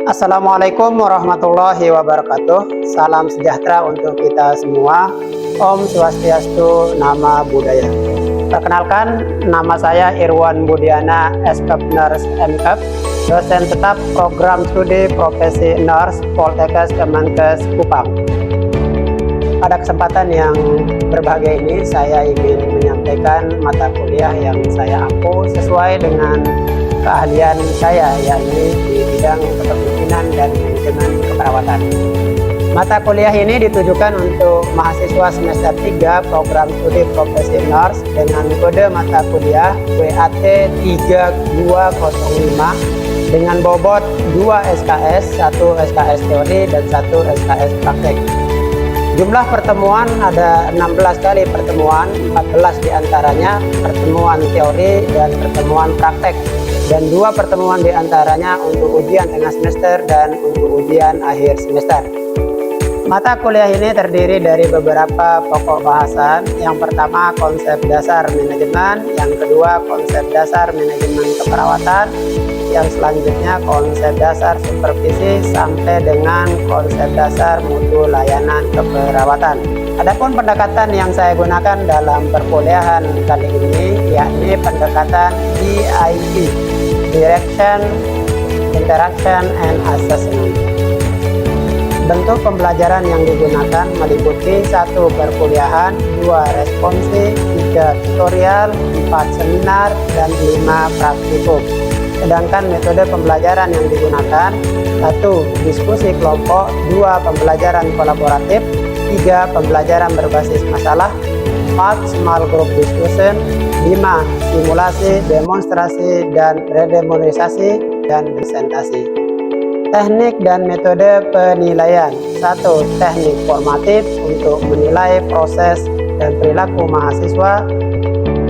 Assalamualaikum warahmatullahi wabarakatuh. Salam sejahtera untuk kita semua. Om Swastiastu, Nama Budaya. Perkenalkan, nama saya Irwan Budiana, SKEP Nurse MKEP, dosen tetap program studi profesi nurse Poltekkes Kemenkes Kupang. Pada kesempatan yang berbahagia ini, saya ingin menyampaikan mata kuliah yang saya ampu sesuai dengan keahlian saya, yakni di bidang kepemimpinan dan manajemen keperawatan. Mata kuliah ini ditujukan untuk mahasiswa semester 3 program studi profesi nurse dengan kode mata kuliah WAT 3205 dengan bobot 2 SKS, 1 SKS teori dan 1 SKS praktek. Jumlah pertemuan ada 16 kali pertemuan, 14 diantaranya pertemuan teori dan pertemuan praktek, dan 2 pertemuan diantaranya untuk ujian tengah semester dan untuk ujian akhir semester. Mata kuliah ini terdiri dari beberapa pokok bahasan. Yang pertama konsep dasar manajemen, yang kedua konsep dasar manajemen keperawatan, yang selanjutnya konsep dasar supervisi sampai dengan konsep dasar mutu layanan keperawatan. Adapun pendekatan yang saya gunakan dalam perkuliahan kali ini yakni pendekatan DIE, Direction, Interaction, and Assessment. Bentuk pembelajaran yang digunakan meliputi 1 perkuliahan, 2 responsi, 3 tutorial, 4 seminar, dan 5 praktikum. Sedangkan metode pembelajaran yang digunakan 1. Diskusi kelompok, 2. Pembelajaran kolaboratif, 3. Pembelajaran berbasis masalah, 4. Small group discussion, 5. Simulasi, demonstrasi, dan redemonisasi dan presentasi. Teknik dan metode penilaian. 1. Teknik formatif untuk menilai proses dan perilaku mahasiswa.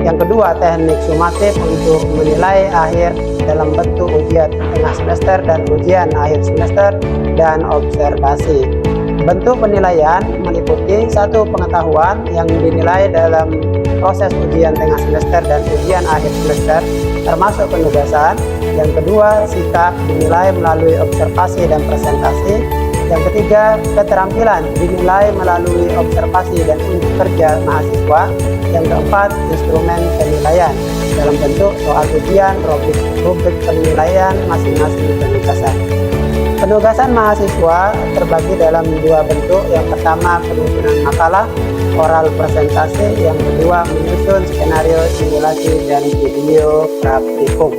Yang kedua, teknik sumatif untuk menilai akhir dalam bentuk ujian tengah semester dan ujian akhir semester dan observasi. Bentuk penilaian meliputi 1. Pengetahuan yang dinilai dalam proses ujian tengah semester dan ujian akhir semester, termasuk penugasan. Yang kedua, sikap dinilai melalui observasi dan presentasi. Yang ketiga, keterampilan dinilai melalui observasi dan unjuk kerja mahasiswa. Yang keempat, instrumen penilaian dalam bentuk soal ujian, rubrik penilaian masing-masing penugasan. Penugasan mahasiswa terbagi dalam 2 bentuk. Yang pertama, penyusunan makalah oral presentasi. Yang kedua, menyusun skenario simulasi dan video praktikum.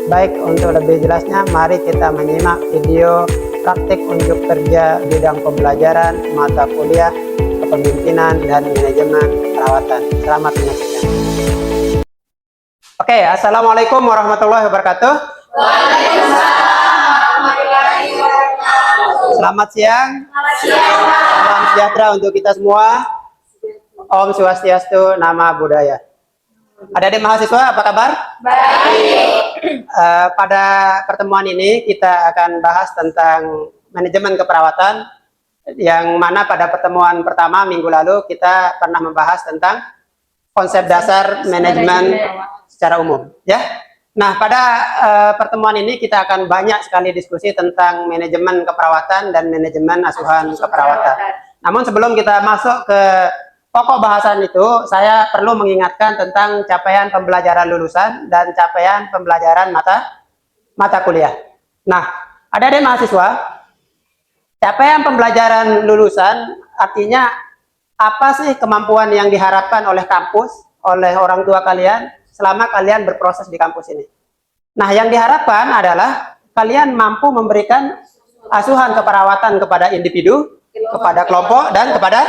Baik, untuk lebih jelasnya mari kita menyimak video praktik unjuk kerja bidang pembelajaran mata kuliah kepemimpinan dan manajemen perawatan. Selamat menyaksikan. Oke, assalamualaikum warahmatullahi wabarakatuh. Waalaikumsalam warahmatullahi wabarakatuh. Selamat siang. Salam sejahtera untuk kita semua. Om Swastiastu, Nama Budaya. Adik-adik mahasiswa, apa kabar? Baik. Pada pertemuan ini kita akan bahas tentang manajemen keperawatan, yang mana pada pertemuan pertama minggu lalu kita pernah membahas tentang konsep dasar manajemen secara umum, ya. Nah, pada pertemuan ini kita akan banyak sekali diskusi tentang manajemen keperawatan dan manajemen asuhan keperawatan. Namun sebelum kita masuk ke pokok bahasan itu, saya perlu mengingatkan tentang capaian pembelajaran lulusan dan capaian pembelajaran mata kuliah. Nah, adik-adik mahasiswa, capaian pembelajaran lulusan artinya apa sih kemampuan yang diharapkan oleh kampus, oleh orang tua kalian selama kalian berproses di kampus ini. Nah, yang diharapkan adalah kalian mampu memberikan asuhan keperawatan kepada individu, kepada kelompok, dan kepada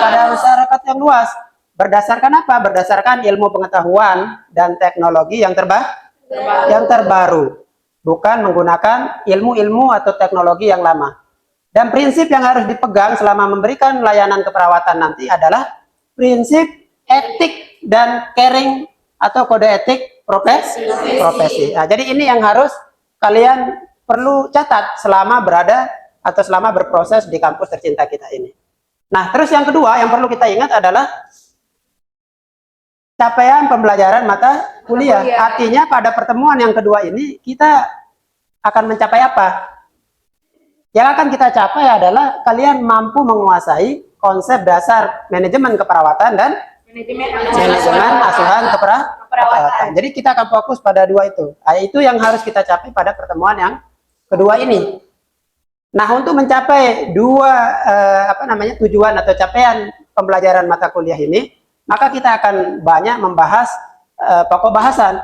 masyarakat yang luas. Berdasarkan apa? Berdasarkan ilmu pengetahuan dan teknologi yang terbaru, bukan menggunakan ilmu-ilmu atau teknologi yang lama. Dan prinsip yang harus dipegang selama memberikan layanan keperawatan nanti adalah prinsip etik dan caring atau kode etik profesi. Nah, jadi ini yang harus kalian perlu catat selama berada atau selama berproses di kampus tercinta kita ini. Nah, terus yang kedua yang perlu kita ingat adalah capaian pembelajaran mata kuliah. Artinya pada pertemuan yang kedua ini kita akan mencapai apa? Yang akan kita capai adalah kalian mampu menguasai konsep dasar manajemen keperawatan dan manajemen asuhan keperawatan. Jadi kita akan fokus pada dua itu. Itu yang harus kita capai pada pertemuan yang kedua ini. Nah, untuk mencapai dua tujuan atau capaian pembelajaran mata kuliah ini, maka kita akan banyak membahas pokok bahasan.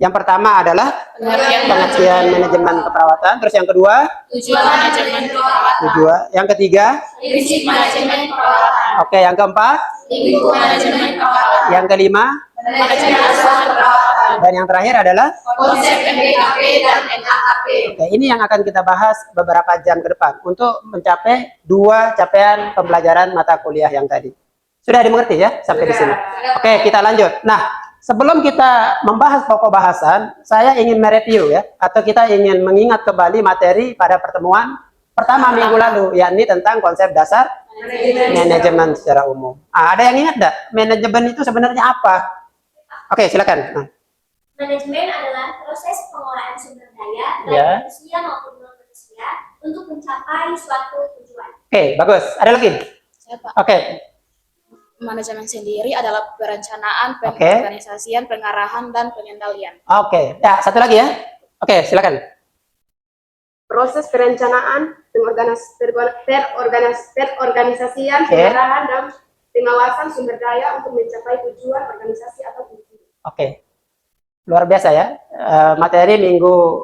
Yang pertama adalah pengertian manajemen keperawatan, terus yang kedua Tujuan manajemen keperawatan. tujuan, yang ketiga Prinsip manajemen keperawatan. oke, yang keempat, Lingkup manajemen keperawatan. yang kelima, Manajemen asuhan keperawatan. dan yang terakhir adalah Konsep MBKP dan NAKP. oke, ini yang akan kita bahas beberapa jam ke depan untuk mencapai dua capaian pembelajaran mata kuliah yang tadi. Sudah dimengerti ya sampai di sini? Oke, kita lanjut. Nah, sebelum kita membahas pokok bahasan, saya ingin mereview ya, atau kita ingin mengingat kembali materi pada pertemuan pertama minggu lalu, yakni tentang konsep dasar manajemen secara umum. Ada yang ingat enggak? Manajemen itu sebenarnya apa? Oke, silakan. Nah, Manajemen adalah proses pengelolaan sumber daya baik Ya. manusia maupun non manusia untuk mencapai suatu tujuan. oke, bagus. Ada lagi? Siapa? Oke, Manajemen sendiri adalah perencanaan, Oke. pengorganisasian, pengarahan, dan pengendalian. oke. Ya, satu lagi ya. Oke, silakan. Proses perencanaan, perorganisasian, Oke. pengarahan, dan pengawasan sumber daya untuk mencapai tujuan organisasi atau individu. Oke, luar biasa ya. Materi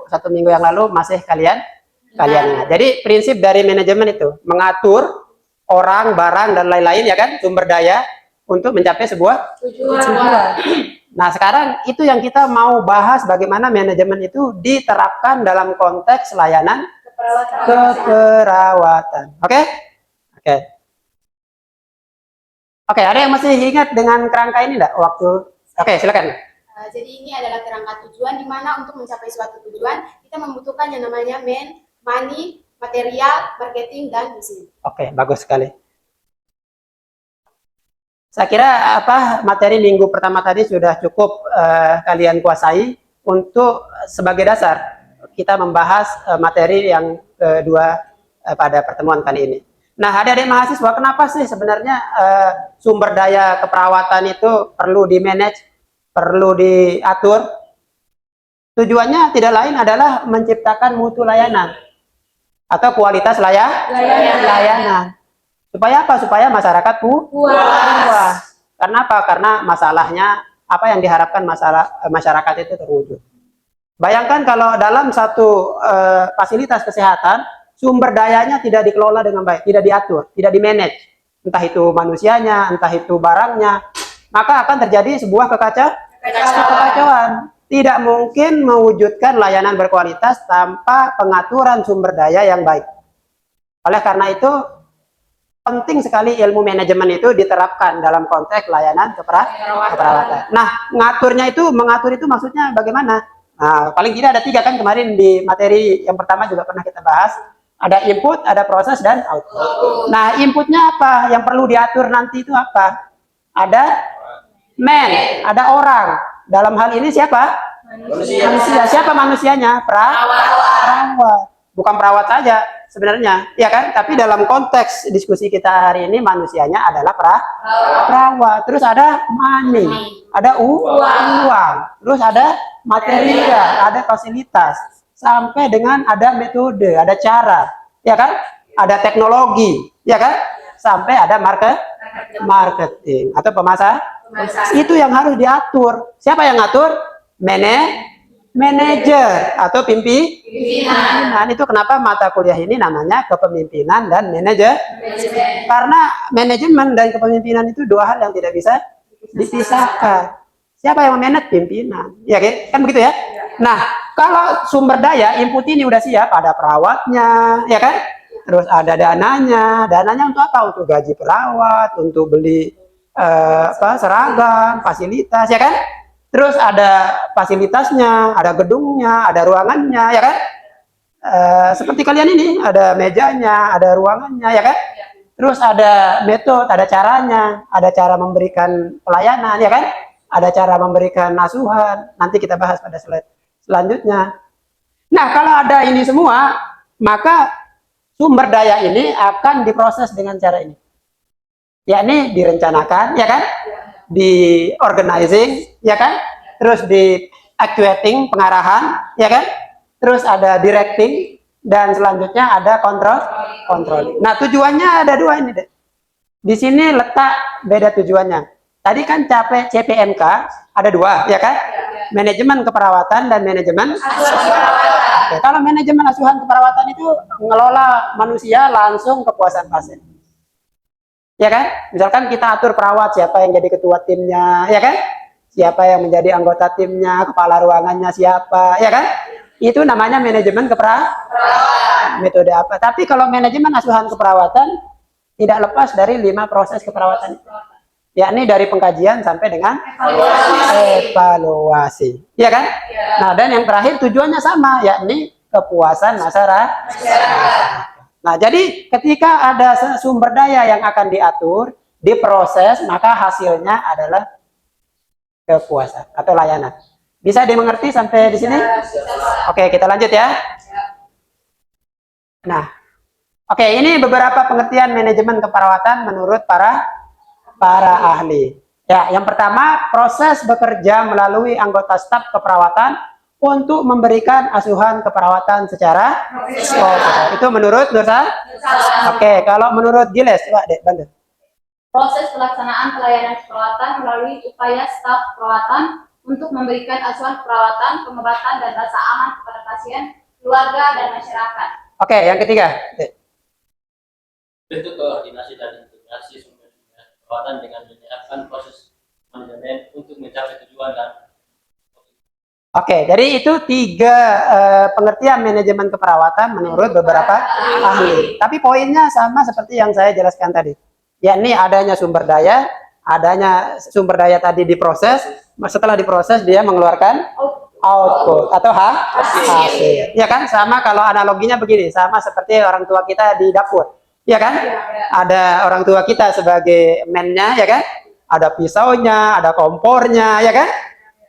satu minggu yang lalu masih kalian ingat. Jadi prinsip dari manajemen itu mengatur orang, barang, dan lain-lain ya kan, sumber daya untuk mencapai sebuah tujuan. Nah, sekarang itu yang kita mau bahas, bagaimana manajemen itu diterapkan dalam konteks layanan keperawatan. Oke? Oke. Oke, ada yang masih ingat dengan kerangka ini enggak? Oke, silakan. Jadi ini adalah kerangka tujuan di mana untuk mencapai suatu tujuan kita membutuhkan yang namanya money, material, marketing, dan mesin. Oke, bagus sekali. Saya kira materi minggu pertama tadi sudah cukup kalian kuasai untuk sebagai dasar kita membahas materi yang kedua pada pertemuan kali ini. Nah, adik-adik mahasiswa, kenapa sih sebenarnya sumber daya keperawatan itu perlu di-manage, perlu diatur? Tujuannya tidak lain adalah menciptakan mutu layanan atau kualitas layanan. Supaya apa? Supaya masyarakat puas. Karena apa? Karena masalahnya apa yang diharapkan masyarakat itu terwujud. Bayangkan kalau dalam satu fasilitas kesehatan sumber dayanya tidak dikelola dengan baik, tidak diatur, tidak di-manage, entah itu manusianya, entah itu barangnya, maka akan terjadi sebuah kekacauan. Tidak mungkin mewujudkan layanan berkualitas tanpa pengaturan sumber daya yang baik. Oleh karena itu, penting sekali ilmu manajemen itu diterapkan dalam konteks layanan keperawatan. Nah, mengatur itu maksudnya bagaimana? Nah, paling tidak ada 3 kan kemarin di materi yang pertama juga pernah kita bahas. Ada input, ada proses, dan output. Nah, inputnya apa? Yang perlu diatur nanti itu apa? Ada ada orang. Dalam hal ini siapa? Manusia. Siapa manusianya? Perawat. Bukan perawat saja sebenarnya, ya kan? Tapi dalam konteks diskusi kita hari ini manusianya adalah perawat. Terus ada money, ada uang. Terus ada material, ada fasilitas, sampai dengan ada metode, ada cara, ya kan? Ada teknologi, ya kan? Sampai ada marketing atau pemasaran. Itu yang harus diatur. Siapa yang ngatur? Manajer atau pimpinan. Itu kenapa mata kuliah ini namanya kepemimpinan dan manajer. Karena manajemen dan kepemimpinan itu 2 hal yang tidak bisa dipisahkan. Siapa yang memanage? Pimpinan. Ya kan begitu ya? Nah, kalau sumber daya input ini udah siap, ada perawatnya, ya kan? Terus ada dananya. Dananya untuk apa? Untuk gaji perawat, untuk beli seragam, fasilitas, ya kan? Terus ada fasilitasnya, ada gedungnya, ada ruangannya, ya kan? Seperti kalian ini, ada mejanya, ada ruangannya, ya kan? Terus ada metode, ada caranya, ada cara memberikan pelayanan, ya kan? Ada cara memberikan asuhan. Nanti kita bahas pada slide selanjutnya. Nah, kalau ada ini semua, maka sumber daya ini akan diproses dengan cara ini. Yakni direncanakan, ya kan? Di organizing, ya kan? Terus di actuating, pengarahan, ya kan? Terus ada directing, dan selanjutnya ada controlling. Nah, tujuannya ada dua ini, deh. Di sini letak beda tujuannya. Tadi kan CPNK ada dua, ya kan? Manajemen keperawatan dan manajemen asuhan keperawatan. Oke, kalau manajemen asuhan keperawatan itu mengelola manusia langsung kepuasan pasien. Ya kan? Misalkan kita atur perawat, siapa yang jadi ketua timnya, ya kan? Siapa yang menjadi anggota timnya, kepala ruangannya siapa, ya kan? Itu namanya manajemen keperawatan. Metode apa? Tapi kalau manajemen asuhan keperawatan tidak lepas dari 5 proses keperawatan, yakni dari pengkajian sampai dengan evaluasi, ya kan? Nah, dan yang terakhir tujuannya sama, yakni kepuasan masyarakat. Nah, jadi ketika ada sumber daya yang akan diatur, diproses, maka hasilnya adalah kepuasan atau layanan. Bisa dimengerti sampai di sini? Oke, kita lanjut ya. Nah, oke, ini beberapa pengertian manajemen keperawatan menurut para ahli. Ya, yang pertama, proses bekerja melalui anggota staf keperawatan untuk memberikan asuhan keperawatan secara profesional. Itu menurut Nursa? Oke, kalau menurut Giles, coba Dek, bantu. Proses pelaksanaan pelayanan keperawatan melalui upaya staf perawatan untuk memberikan asuhan keperawatan, pengobatan, dan rasa aman kepada pasien, keluarga, dan masyarakat. Oke, yang ketiga, Dek. Bentuk koordinasi dan integrasi sumber daya perawatan dengan menyiapkan proses manajemen untuk mencapai tujuan dan. Oke, jadi itu 3 pengertian manajemen keperawatan menurut beberapa ahli. Tapi poinnya sama seperti yang saya jelaskan tadi. Yakni adanya sumber daya tadi diproses, setelah diproses dia mengeluarkan output atau hasil. Ya kan? Sama kalau analoginya begini, sama seperti orang tua kita di dapur. Ya kan? Ada orang tua kita sebagai man-nya, ya kan? Ada pisaunya, ada kompornya, ya kan?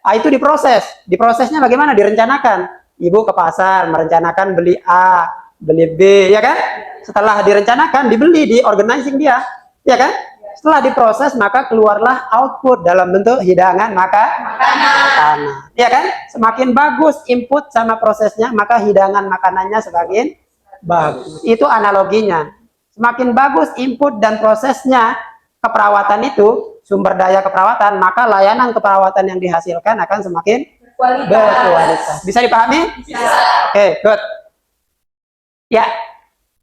Itu diproses. Diprosesnya bagaimana? Direncanakan. Ibu ke pasar merencanakan beli A, beli B, ya kan? Setelah direncanakan, dibeli, di organizing dia, ya kan? Setelah diproses, maka keluarlah output dalam bentuk hidangan makanan. Ya kan? Semakin bagus input sama prosesnya, maka hidangan makanannya semakin bagus. Itu analoginya. Semakin bagus input dan prosesnya keperawatan itu, sumber daya keperawatan, maka layanan keperawatan yang dihasilkan akan semakin berkualitas. Bisa dipahami? Bisa. Oke, good. Ya,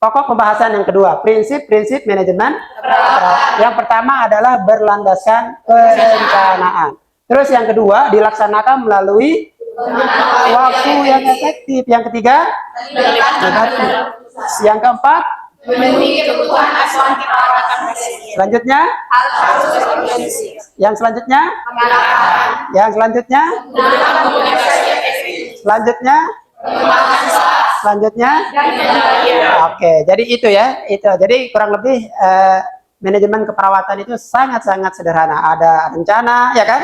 pokok pembahasan yang kedua, prinsip-prinsip manajemen keperawatan. Yang pertama adalah berlandaskan perencanaan. Terus yang kedua, dilaksanakan melalui waktu yang efektif. Yang ketiga, yang keempat, memenuhi kebutuhan asuhan keperawatan pasien. selanjutnya, Harus berorganisasi. yang selanjutnya, Pengarahan. yang selanjutnya, Menggunakan komunikasi efektif. selanjutnya, Pengembangan staff. selanjutnya. Dan pengendalian. Oke, jadi itu ya, itu. Jadi kurang lebih manajemen keperawatan itu sangat-sangat sederhana. Ada rencana, ya kan?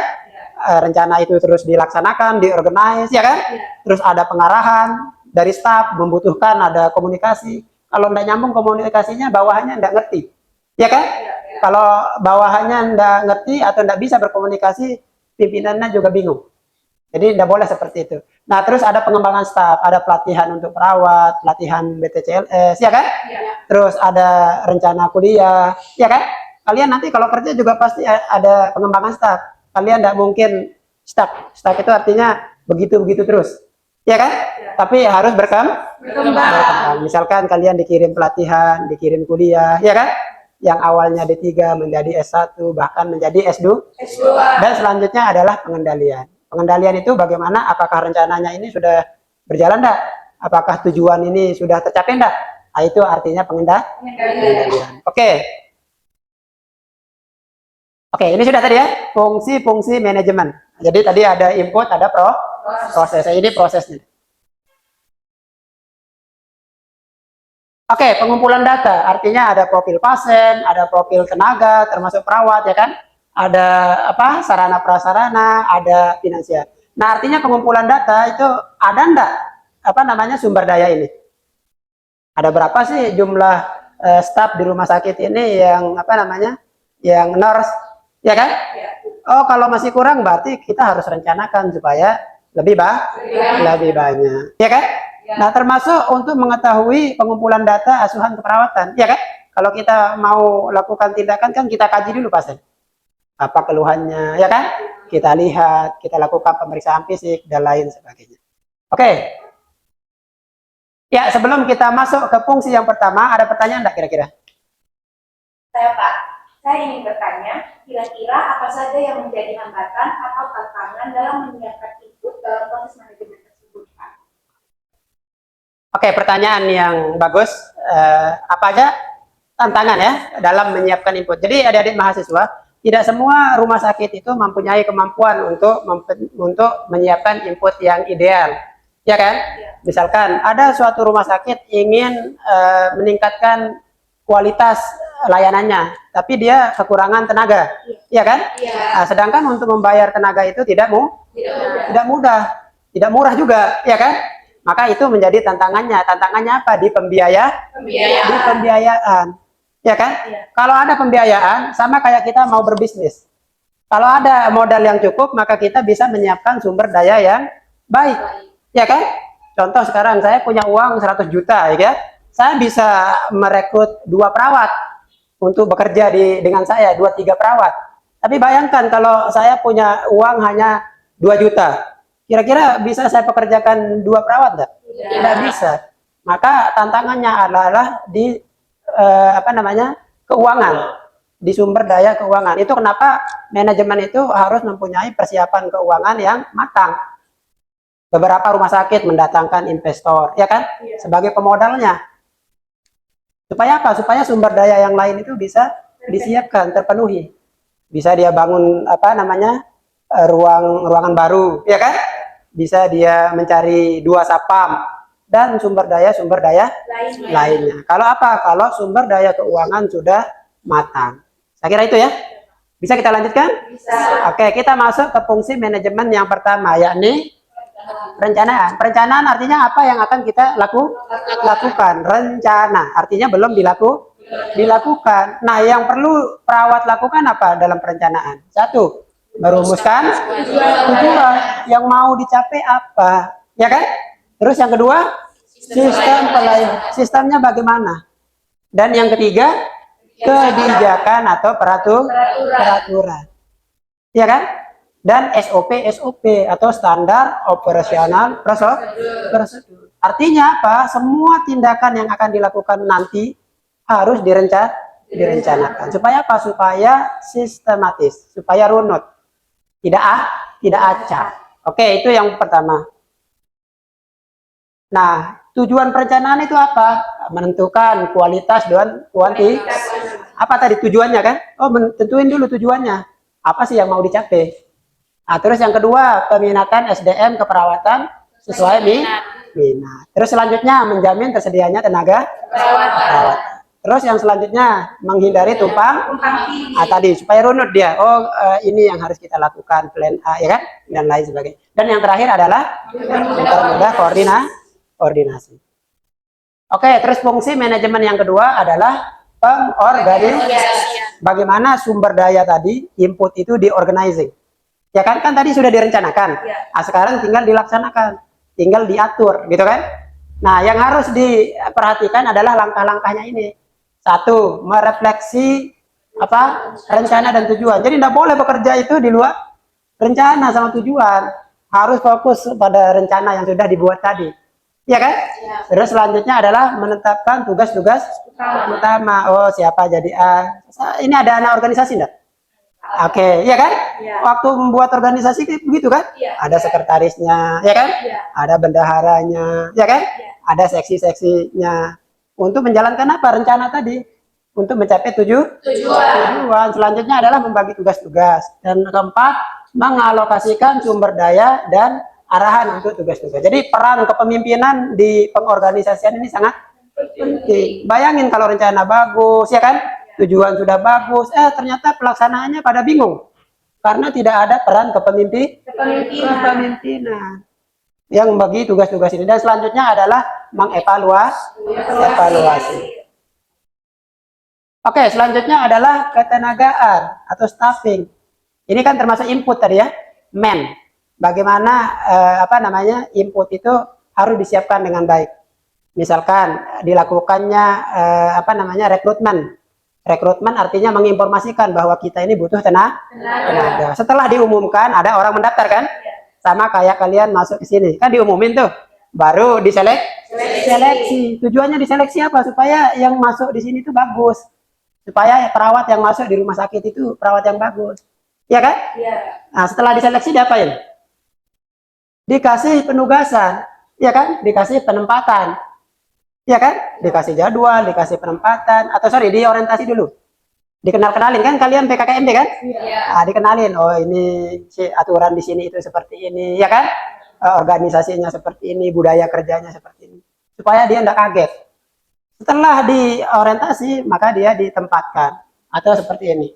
Rencana itu terus dilaksanakan, diorganize, ya kan? Terus ada pengarahan dari staf, membutuhkan ada komunikasi. Kalau tidak nyambung komunikasinya, bawahannya tidak ngerti, ya kan? Kalau bawahannya tidak ngerti atau tidak bisa berkomunikasi, pimpinannya juga bingung. Jadi tidak boleh seperti itu. Nah, terus ada pengembangan staf, ada pelatihan untuk perawat, pelatihan BTCLS, ya kan? Terus ada rencana kuliah, ya kan? Kalian nanti kalau kerja juga pasti ada pengembangan staf. Kalian tidak mungkin stuck. Stuck itu artinya begitu-begitu terus, ya kan? Tapi harus berkembang. Misalkan kalian dikirim pelatihan, dikirim kuliah, ya kan? Yang awalnya D3 menjadi S1, bahkan menjadi S2. Dan selanjutnya adalah pengendalian. Pengendalian itu bagaimana? Apakah rencananya ini sudah berjalan enggak? Apakah tujuan ini sudah tercapai enggak? Nah, itu artinya pengendalian. Oke. Oke, ini sudah tadi ya, fungsi-fungsi manajemen. Jadi tadi ada input, ada proses. Ini prosesnya. Oke, pengumpulan data. Artinya ada profil pasien, ada profil tenaga, termasuk perawat, ya kan? Ada apa? Sarana prasarana, ada finansial. Nah, artinya pengumpulan data itu ada enggak apa namanya sumber daya ini. Ada berapa sih jumlah staf di rumah sakit ini yang apa namanya, yang nurse, ya kan? Oh, kalau masih kurang berarti kita harus rencanakan supaya lebih banyak, ya kan? Nah, termasuk untuk mengetahui pengumpulan data asuhan keperawatan, ya kan? Kalau kita mau lakukan tindakan kan kita kaji dulu pasien. Apa keluhannya, ya kan? Kita lihat, kita lakukan pemeriksaan fisik dan lain sebagainya. Oke. Ya, sebelum kita masuk ke fungsi yang pertama, ada pertanyaan enggak kira-kira? Saya Pak, saya ingin bertanya, kira-kira apa saja yang menjadi hambatan atau tantangan dalam menyiapkan input dalam proses manajemen tersebut, Pak? Oke, pertanyaan yang bagus. Apa aja tantangan ya dalam menyiapkan input? Jadi adik-adik mahasiswa, tidak semua rumah sakit itu mempunyai kemampuan untuk menyiapkan input yang ideal, ya kan? Misalkan ada suatu rumah sakit ingin meningkatkan kualitas layanannya, tapi dia kekurangan tenaga, ya kan? Nah, sedangkan untuk membayar tenaga itu tidak mudah, tidak murah juga, ya kan? Maka itu menjadi tantangannya. Tantangannya apa? Di pembiayaan, ya kan? Kalau ada pembiayaan, sama kayak kita mau berbisnis. Kalau ada modal yang cukup, maka kita bisa menyiapkan sumber daya yang baik, ya kan? Contoh sekarang saya punya uang 100 juta, ya kan? Saya bisa merekrut 2 perawat untuk bekerja dengan saya, 2-3 perawat. Tapi bayangkan kalau saya punya uang hanya 2 juta, kira-kira bisa saya pekerjakan 2 perawat enggak? Tidak bisa. Maka tantangannya adalah di apa namanya, keuangan, di sumber daya keuangan. Itu kenapa manajemen itu harus mempunyai persiapan keuangan yang matang. Beberapa rumah sakit mendatangkan investor, ya kan, sebagai pemodalnya. Supaya apa? Supaya sumber daya yang lain itu bisa disiapkan, terpenuhi. Bisa dia bangun apa namanya, ruangan baru, ya kan? Bisa dia mencari 2 sapam dan sumber daya lainnya. Kalau apa? Kalau sumber daya keuangan sudah matang. Saya kira itu ya. Bisa kita lanjutkan? Bisa. Oke, kita masuk ke fungsi manajemen yang pertama, yakni perencanaan. Perencanaan artinya apa yang akan kita lakukan? Rencana. Artinya belum dilakukan. Nah, yang perlu perawat lakukan apa dalam perencanaan? 1, merumuskan tujuan yang mau dicapai apa, ya kan? Terus yang kedua, sistem pelayanan. Sistemnya bagaimana? Dan yang ketiga, kebijakan atau peraturan. Ya kan? Dan SOP atau standar operasional prosedur. Artinya apa? Semua tindakan yang akan dilakukan nanti harus direncanakan. Supaya apa? Supaya sistematis, supaya runut. Tidak acak. Oke, itu yang pertama. Nah, tujuan perencanaan itu apa? Menentukan kualitas dan kuantitas. Apa tadi tujuannya kan? Oh, tentuin dulu tujuannya. Apa sih yang mau dicapai? Nah, terus yang kedua, peminatan SDM keperawatan sesuai minat. Terus selanjutnya, menjamin tersedianya tenaga perawat. Terus yang selanjutnya, menghindari tumpang tadi supaya runut dia. Oh, ini yang harus kita lakukan, plan A, ya kan? Dan lain sebagainya. Dan yang terakhir adalah mempermudah koordinasi. Oke, terus fungsi manajemen yang kedua adalah pengorganisasian. Bagaimana sumber daya tadi, input itu di-organizing. Ya kan tadi sudah direncanakan. Nah, sekarang tinggal dilaksanakan, tinggal diatur, gitu kan? Nah, yang harus diperhatikan adalah langkah-langkahnya ini. 1, merefleksi apa? Rencana dan tujuan. Jadi tidak boleh bekerja itu di luar rencana sama tujuan. Harus fokus pada rencana yang sudah dibuat tadi. Ya kan? Terus selanjutnya adalah menetapkan tugas-tugas utama. Oh, siapa jadi A? Ini ada anak organisasi enggak? Oke, ya kan? Waktu membuat organisasi begitu kan? Ada sekretarisnya, ya kan? Ada bendaharanya, ya kan? Ada seksi-seksinya. Untuk menjalankan apa? Rencana tadi. Untuk mencapai tujuan. Selanjutnya adalah membagi tugas-tugas. Dan keempat, mengalokasikan sumber daya dan arahan untuk tugas-tugas. Jadi peran kepemimpinan di pengorganisasian ini sangat penting. Bayangin kalau rencana bagus, ya kan? Tujuan sudah bagus, ternyata pelaksanaannya pada bingung karena tidak ada peran kepemimpinan. yang bagi tugas-tugas ini. Dan selanjutnya adalah mengevaluasi. Oke, selanjutnya adalah ketenagaan atau staffing. Ini kan termasuk input tadi ya, man. Bagaimana input itu harus disiapkan dengan baik. Misalkan dilakukannya rekrutmen. Rekrutmen artinya menginformasikan bahwa kita ini butuh tenaga. Setelah diumumkan, ada orang mendaftar kan? Sama kayak kalian masuk ke sini, kan diumumin tuh. Baru seleksi. Tujuannya diseleksi apa? Supaya yang masuk di sini tuh bagus. Supaya perawat yang masuk di rumah sakit itu perawat yang bagus. Ya kan? Iya. Nah, setelah diseleksi diapain? Dikasih penugasan. Ya kan? Dikasih penempatan. Ya kan? Dikasih jadwal, dikasih penempatan. Atau sorry, diorientasi dulu. Dikenalin kan kalian PKKMB kan? Iya. Nah, dikenalin, oh ini aturan di sini itu seperti ini, ya kan? Organisasinya seperti ini, budaya kerjanya seperti ini. Supaya dia tidak kaget. Setelah diorientasi, maka dia ditempatkan. Atau seperti ini.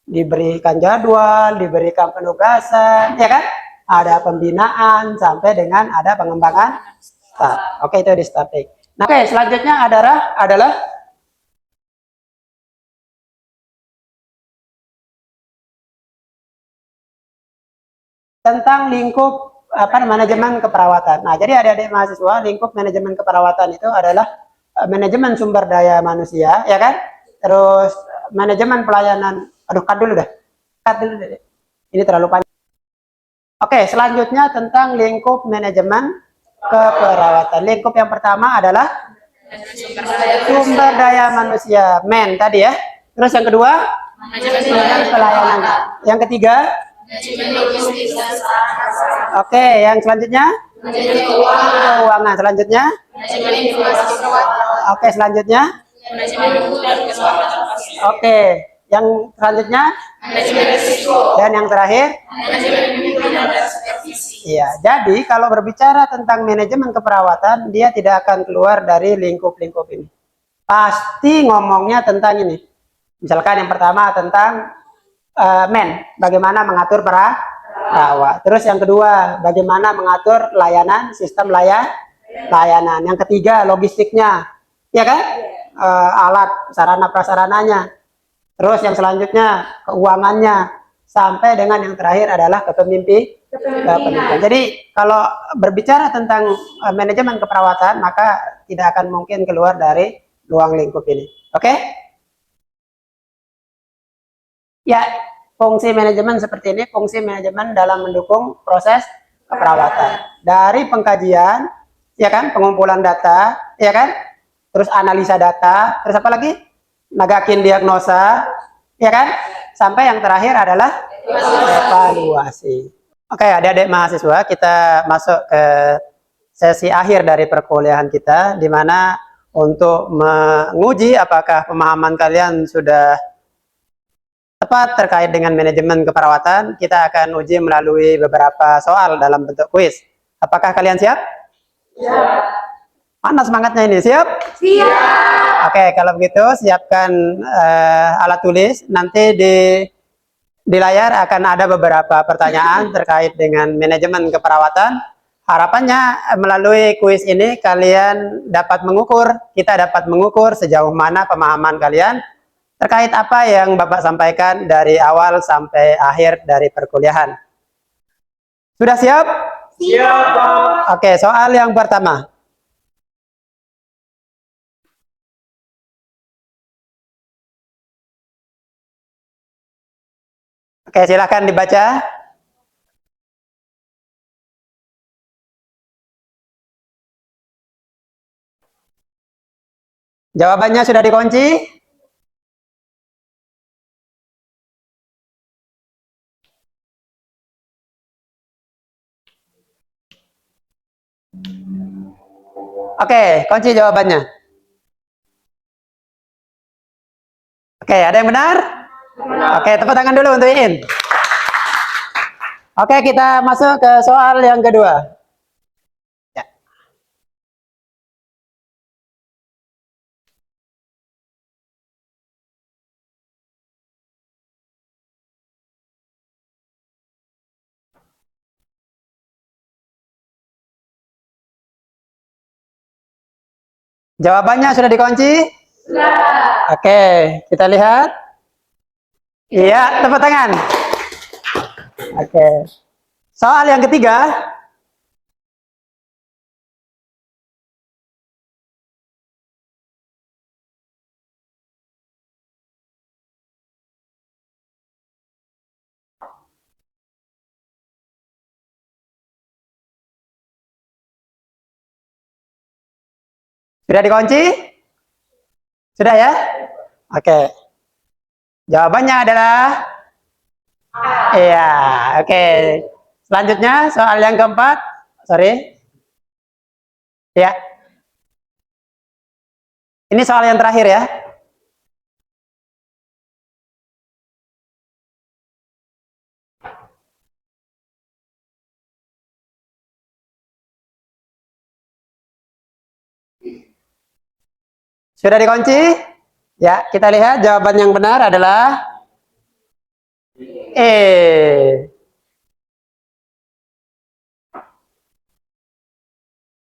Diberikan jadwal, diberikan penugasan, ya kan? Ada pembinaan, sampai dengan ada pengembangan staf. Oke, itu di staffing. Nah, oke, selanjutnya adalah tentang lingkup manajemen keperawatan. Nah, jadi adik-adik mahasiswa, lingkup manajemen keperawatan itu adalah manajemen sumber daya manusia, ya kan? Terus manajemen pelayanan. Aduh, cut dulu deh. Ini terlalu panjang. Oke, selanjutnya tentang lingkup manajemen keperawatan. Lingkup yang pertama adalah sumber daya manusia, men tadi ya. Terus yang kedua, manajemen pelayanan. Yang ketiga, oke, yang selanjutnya keuangan. Selanjutnya, oke, selanjutnya, oke, yang selanjutnya, dan yang terakhir, iya. Jadi kalau berbicara tentang manajemen keperawatan, dia tidak akan keluar dari lingkup-lingkup ini. Pasti ngomongnya tentang ini. Misalkan yang pertama tentang bagaimana mengatur perawat. Terus yang kedua, bagaimana mengatur layanan, sistem layanan. Yang ketiga, logistiknya, ya kan? Alat, sarana prasarananya. Terus yang selanjutnya, keuangannya, sampai dengan yang terakhir adalah kepemimpinan. Jadi kalau berbicara tentang manajemen keperawatan, maka tidak akan mungkin keluar dari ruang lingkup ini. Oke? Ya, fungsi manajemen seperti ini, fungsi manajemen dalam mendukung proses keperawatan. Dari pengkajian, ya kan, pengumpulan data, ya kan, terus analisa data, terus apa lagi? Nagakin diagnosa, ya kan, sampai yang terakhir adalah evaluasi. Oke, adik-adik mahasiswa, kita masuk ke sesi akhir dari perkuliahan kita, di mana untuk menguji apakah pemahaman kalian sudah tepat terkait dengan manajemen keperawatan, kita akan uji melalui beberapa soal dalam bentuk kuis. Apakah kalian siap? Siap. Mana semangatnya ini? Siap? Siap. Oke, kalau begitu siapkan alat tulis. Nanti di layar akan ada beberapa pertanyaan terkait dengan manajemen keperawatan. Harapannya melalui kuis ini kalian dapat mengukur, kita dapat mengukur sejauh mana pemahaman kalian terkait apa yang Bapak sampaikan dari awal sampai akhir dari perkuliahan. Sudah siap? Siap, Pak. Oke, soal yang pertama. Oke, silakan dibaca. Jawabannya sudah dikunci? Oke, kunci jawabannya. Oke, ada yang benar? Oke, tepuk tangan dulu untuk Iin. Oke, kita masuk ke soal yang kedua. Jawabannya sudah dikunci? Sudah. Oke, kita lihat. Iya, tepuk tangan. Oke. Soal yang ketiga. Sudah dikunci? Sudah ya? Oke. Jawabannya adalah iya, oke. Selanjutnya soal yang keempat. Sorry. Ya. Ini soal yang terakhir ya. Sudah dikunci? Ya, kita lihat jawaban yang benar adalah E.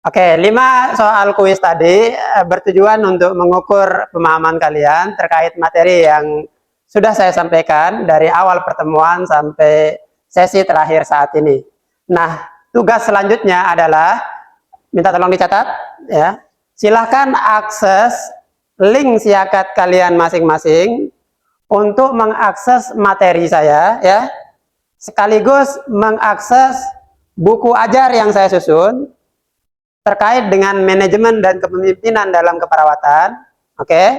Oke, 5 soal kuis tadi bertujuan untuk mengukur pemahaman kalian terkait materi yang sudah saya sampaikan dari awal pertemuan sampai sesi terakhir saat ini. Nah, tugas selanjutnya adalah, minta tolong dicatat ya. Silahkan akses link siakat kalian masing-masing untuk mengakses materi saya ya. Sekaligus mengakses buku ajar yang saya susun terkait dengan manajemen dan kepemimpinan dalam keperawatan. Oke.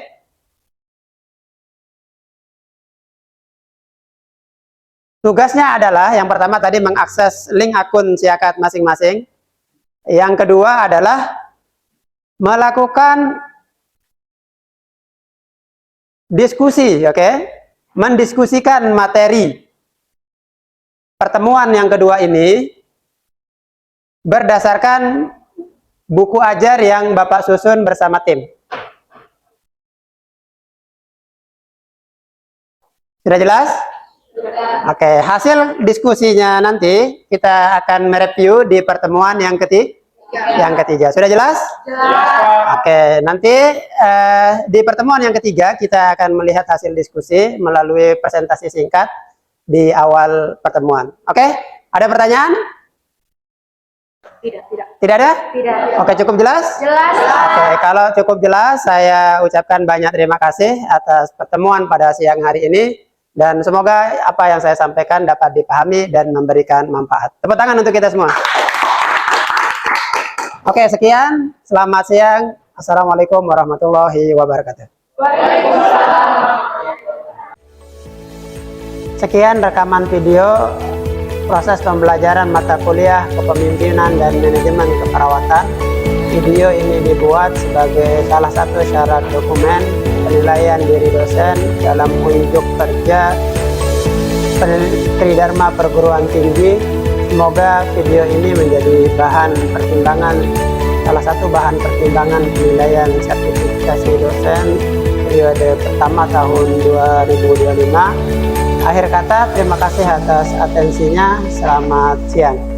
Tugasnya adalah yang pertama tadi mengakses link akun siakat masing-masing. Yang kedua adalah melakukan diskusi, oke? Mendiskusikan materi pertemuan yang kedua ini berdasarkan buku ajar yang Bapak susun bersama tim. Sudah jelas? Sudah. Oke, hasil diskusinya nanti kita akan mereview di pertemuan yang ketiga. Sudah jelas? Jelas. Oke, nanti di pertemuan yang ketiga kita akan melihat hasil diskusi melalui presentasi singkat di awal pertemuan. Oke, ada pertanyaan? Tidak ada? Tidak. Oke, cukup jelas? Jelas. Oke, kalau cukup jelas, saya ucapkan banyak terima kasih atas pertemuan pada siang hari ini. Dan semoga apa yang saya sampaikan dapat dipahami dan memberikan manfaat. Tepuk tangan untuk kita semua. Oke, sekian. Selamat siang. Assalamualaikum warahmatullahi wabarakatuh. Waalaikumsalam. Sekian rekaman video proses pembelajaran mata kuliah kepemimpinan dan manajemen keperawatan. Video ini dibuat sebagai salah satu syarat dokumen penilaian diri dosen dalam unjuk kerja Tridharma Perguruan Tinggi. Semoga video ini menjadi bahan pertimbangan, salah satu bahan pertimbangan penilaian sertifikasi dosen periode pertama tahun 2025. Akhir kata, terima kasih atas atensinya. Selamat siang.